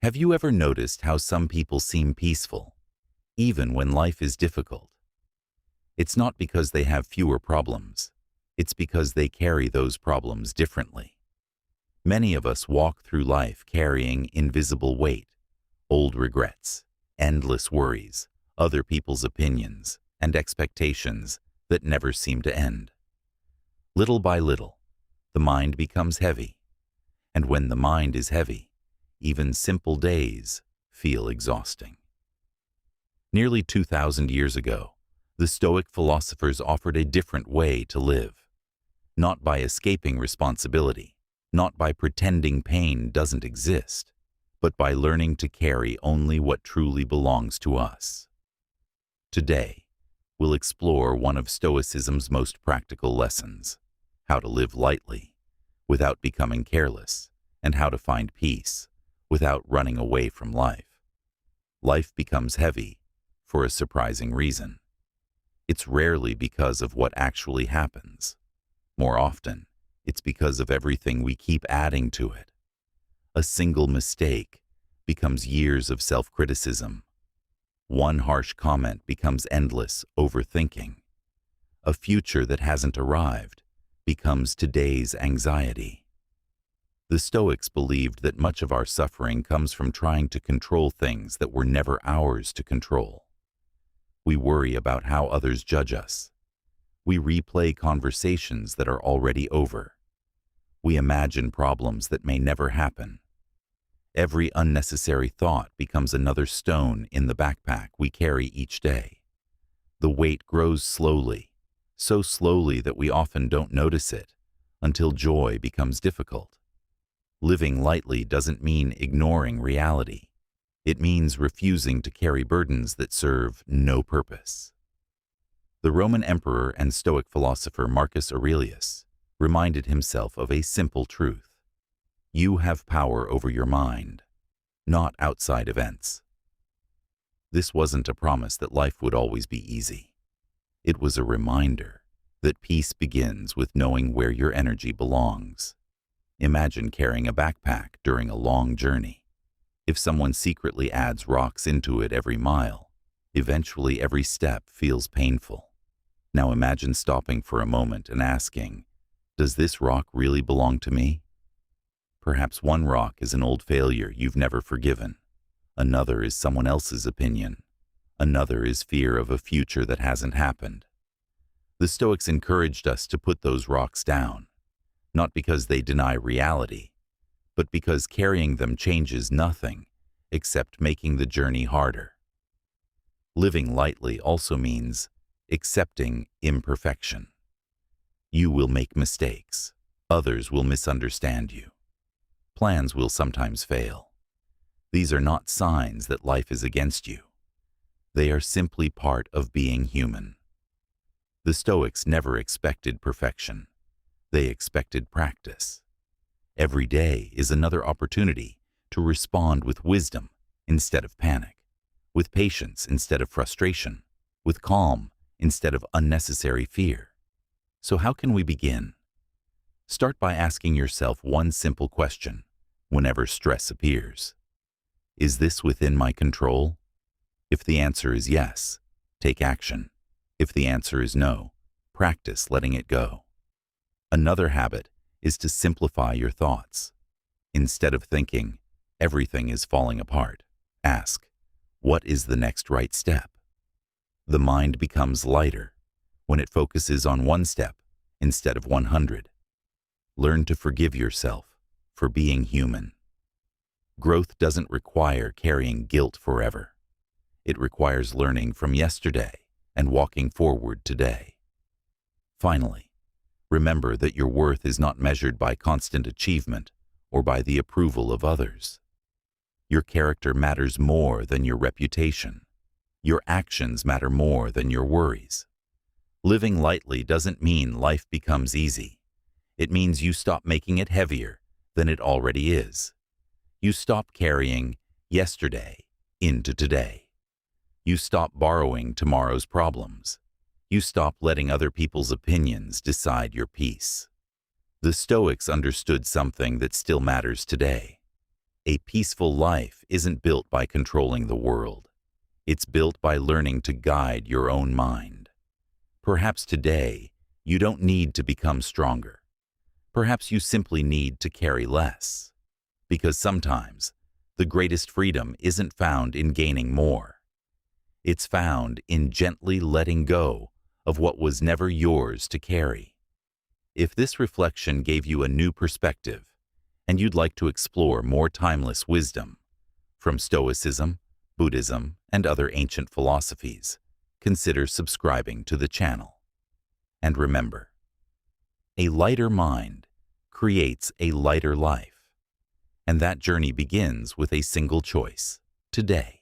Have you ever noticed how some people seem peaceful, even when life is difficult? It's not because they have fewer problems. It's because they carry those problems differently. Many of us walk through life carrying invisible weight, old regrets, endless worries, other people's opinions, and expectations that never seem to end. Little by little, the mind becomes heavy. And when the mind is heavy, even simple days feel exhausting. Nearly 2,000 years ago, the Stoic philosophers offered a different way to live. Not by escaping responsibility, not by pretending pain doesn't exist, but by learning to carry only what truly belongs to us. Today, we'll explore one of Stoicism's most practical lessons: how to live lightly, without becoming careless, and how to find peace, without running away from life. Life becomes heavy for a surprising reason. It's rarely because of what actually happens. More often, it's because of everything we keep adding to it. A single mistake becomes years of self-criticism. One harsh comment becomes endless overthinking. A future that hasn't arrived becomes today's anxiety. The Stoics believed that much of our suffering comes from trying to control things that were never ours to control. We worry about how others judge us. We replay conversations that are already over. We imagine problems that may never happen. Every unnecessary thought becomes another stone in the backpack we carry each day. The weight grows slowly, so slowly that we often don't notice it, until joy becomes difficult. Living lightly doesn't mean ignoring reality. It means refusing to carry burdens that serve no purpose. The Roman emperor and Stoic philosopher Marcus Aurelius reminded himself of a simple truth: you have power over your mind, not outside events. This wasn't a promise that life would always be easy. It was a reminder that peace begins with knowing where your energy belongs. Imagine carrying a backpack during a long journey. If someone secretly adds rocks into it every mile, eventually every step feels painful. Now imagine stopping for a moment and asking, does this rock really belong to me? Perhaps one rock is an old failure you've never forgiven. Another is someone else's opinion. Another is fear of a future that hasn't happened. The Stoics encouraged us to put those rocks down, not because they deny reality, but because carrying them changes nothing except making the journey harder. Living lightly also means accepting imperfection. You will make mistakes. Others will misunderstand you. Plans will sometimes fail. These are not signs that life is against you. They are simply part of being human. The Stoics never expected perfection. They expected practice. Every day is another opportunity to respond with wisdom instead of panic, with patience instead of frustration, with calm instead of unnecessary fear. So how can we begin? Start by asking yourself one simple question whenever stress appears. Is this within my control? If the answer is yes, take action. If the answer is no, practice letting it go. Another habit is to simplify your thoughts. Instead of thinking, everything is falling apart, ask, what is the next right step? The mind becomes lighter when it focuses on one step instead of 100. Learn to forgive yourself for being human. Growth doesn't require carrying guilt forever. It requires learning from yesterday and walking forward today. Finally, remember that your worth is not measured by constant achievement or by the approval of others. Your character matters more than your reputation. Your actions matter more than your worries. Living lightly doesn't mean life becomes easy. It means you stop making it heavier than it already is. You stop carrying yesterday into today. You stop borrowing tomorrow's problems. You stop letting other people's opinions decide your peace. The Stoics understood something that still matters today. A peaceful life isn't built by controlling the world. It's built by learning to guide your own mind. Perhaps today, you don't need to become stronger. Perhaps you simply need to carry less. Because sometimes, the greatest freedom isn't found in gaining more. It's found in gently letting go of what was never yours to carry. If this reflection gave you a new perspective, and you'd like to explore more timeless wisdom from Stoicism, Buddhism, and other ancient philosophies, consider subscribing to the channel. And remember, a lighter mind creates a lighter life, and that journey begins with a single choice today.